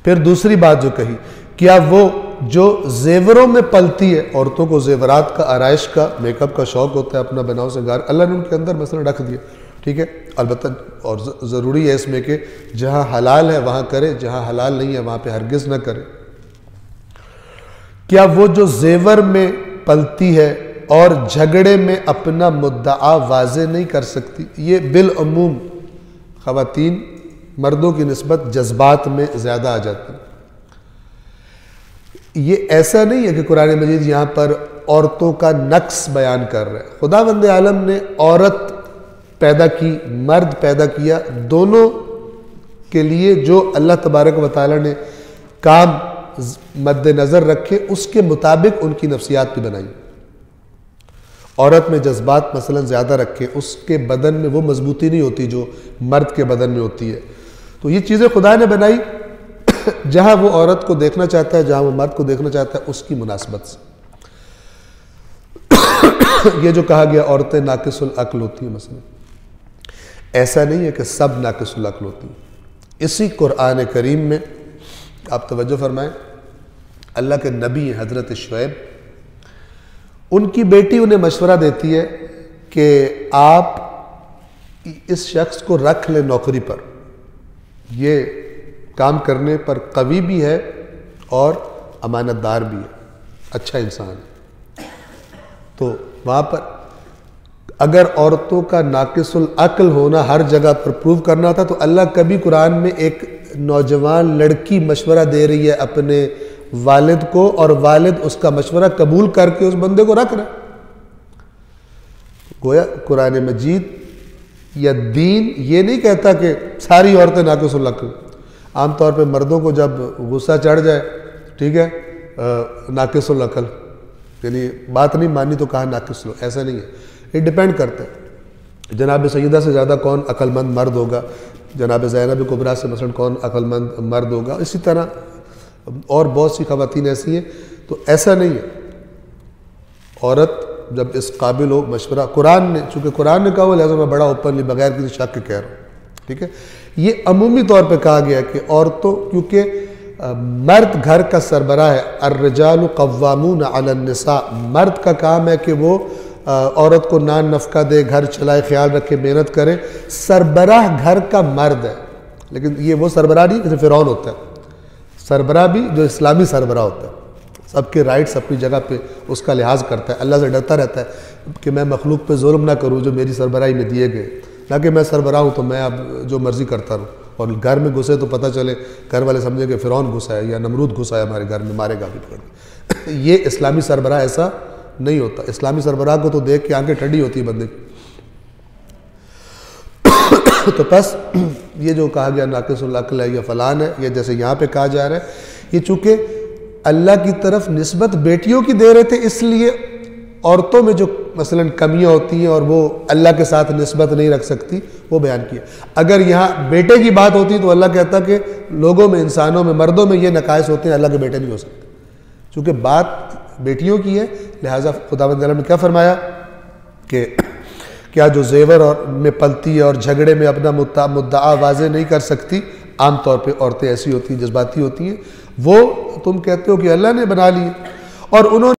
फिर दूसरी बात जो कही, क्या वो जो जेवरों में पलती है, औरतों को जेवरात का, आराइश का, मेकअप का शौक होता है, अपना बनाव सिंगार अल्लाह ने उनके अंदर मसलन रख दिया, ठीक है। अलबत्ता और ज़रूरी है इसमें कि जहाँ हलाल है वहाँ करे, जहाँ हलाल नहीं है वहाँ पे हरगिज़ ना करे। क्या वो जो जेवर में पलती है और झगड़े में अपना मुद्दा वाज़े नहीं कर सकती? ये बिलअमूम ख़वातीन मर्दों की निस्बत जज्बात में ज़्यादा आ जाती है। ये ऐसा नहीं है कि कुरान मजीद यहाँ पर औरतों का नक्स बयान कर रहा है। खुदावंद आलम ने औरत पैदा की, मर्द पैदा किया, दोनों के लिए जो अल्लाह तबारक व तआला ने काम मद्देनज़र रखे उसके मुताबिक उनकी नफ्सियात भी बनाई। औरत में जज्बात मसलन ज़्यादा रखे, उसके बदन में वो मजबूती नहीं होती जो मर्द के बदन में होती है। तो ये चीज़ें खुदा ने बनाई जहाँ वो औरत को देखना चाहता है, जहाँ वो मर्द को देखना चाहता है, उसकी मुनासबत से। ये जो कहा गया औरतें नाकिसुल अक्ल होती हैं, मसलन ऐसा नहीं है कि सब नाकिसुल अक्ल होती हैं। इसी कुरान करीम में आप तवज्जो फरमाएं, अल्लाह के नबी हैं हज़रत शुएब, उनकी बेटी उन्हें मशवरा देती है कि आप इस शख्स को रख लें नौकरी पर, ये काम करने पर कवी भी है और अमानतदार भी है, अच्छा इंसान है। तो वहाँ पर अगर औरतों का नाकिसुल अक्ल होना हर जगह पर प्रूव करना था तो अल्लाह कभी कुरान में एक नौजवान लड़की मशवरा दे रही है अपने वालिद को और वालिद उसका मशवरा कबूल करके उस बंदे को रख रहा है। गोया कुरान मजीद या दीन ये नहीं कहता कि सारी औरतें नाकिसुल अक्ल। आमतौर पे मर्दों को जब गुस्सा चढ़ जाए, ठीक है, नाकिसुल अक्ल, यानी बात नहीं मानी तो कहा नाकिसुल, ऐसा नहीं है। ये डिपेंड करता है जनाब सैयदा से ज़्यादा कौन अक्लमंद मर्द होगा, जनाब ज़ैनब कुबरा से मसलन कौन अक्लमंद मर्द होगा, इसी तरह और बहुत सी ख़वातीन ऐसी हैं। तो ऐसा नहीं है, औरत जब इस काबिल हो मशवरा, कुरान ने, चूँकि कुरान ने कहा हुआ लिहाजा मैं बड़ा ओपनली बगैर किसी शक के कह रहा हूँ, ठीक है। ये अमूमी तौर पे कहा गया कि औरतों, क्योंकि मर्द घर का सरबराह है, अर्रिजालु कव्वामून अलन निसा, मर्द का काम है कि वो औरत को नान नफका दे, घर चलाए, ख्याल रखे, मेहनत करे। सरबराह घर का मर्द है, लेकिन ये वो सरबराह नहीं जैसे फ़िरौन होता है। सरबराह भी जो इस्लामी सरबराह होता है, सबके राइट्स अपनी जगह पे उसका लिहाज करता है, अल्लाह से डरता रहता है कि मैं मखलूक पे जुल्म ना करूँ जो मेरी सरबराही में दिए गए, ना कि मैं सरबराह हूँ तो मैं अब जो मर्ज़ी करता रहूँ। और घर में घुसे तो पता चले, घर वाले समझे कि फ़िरौन घुसा है या नमरूद घुसा है हमारे घर में, मारेगा भी पकड़। ये इस्लामी सरबराह ऐसा नहीं होता। इस्लामी सरबराह को तो देख के आंखें ठंडी होती है बंदे की। तो बस ये जो कहा गया नाकिसुल अक्ल है या फलान है, ये जैसे यहाँ पे कहा जा रहा है, ये चूँकि अल्लाह की तरफ निस्बत बेटियों की दे रहे थे, इसलिए औरतों में जो मसलन कमियाँ होती हैं और वो अल्लाह के साथ निस्बत नहीं रख सकती, वो बयान किया। अगर यहाँ बेटे की बात होती तो अल्लाह कहता कि लोगों में, इंसानों में, मर्दों में ये नकाइस होते हैं, अल्लाह के बेटे नहीं हो सकते। चूँकि बात बेटियों की है, लिहाजा खुदावंद ने क्या फरमाया कि क्या जो जेवर और में पलती है और झगड़े में अपना मुद्दा वाज़े नहीं कर सकती, आमतौर पे औरतें ऐसी होती हैं, जज्बाती होती हैं, वो तुम कहते हो कि अल्लाह ने बना ली और उन्होंने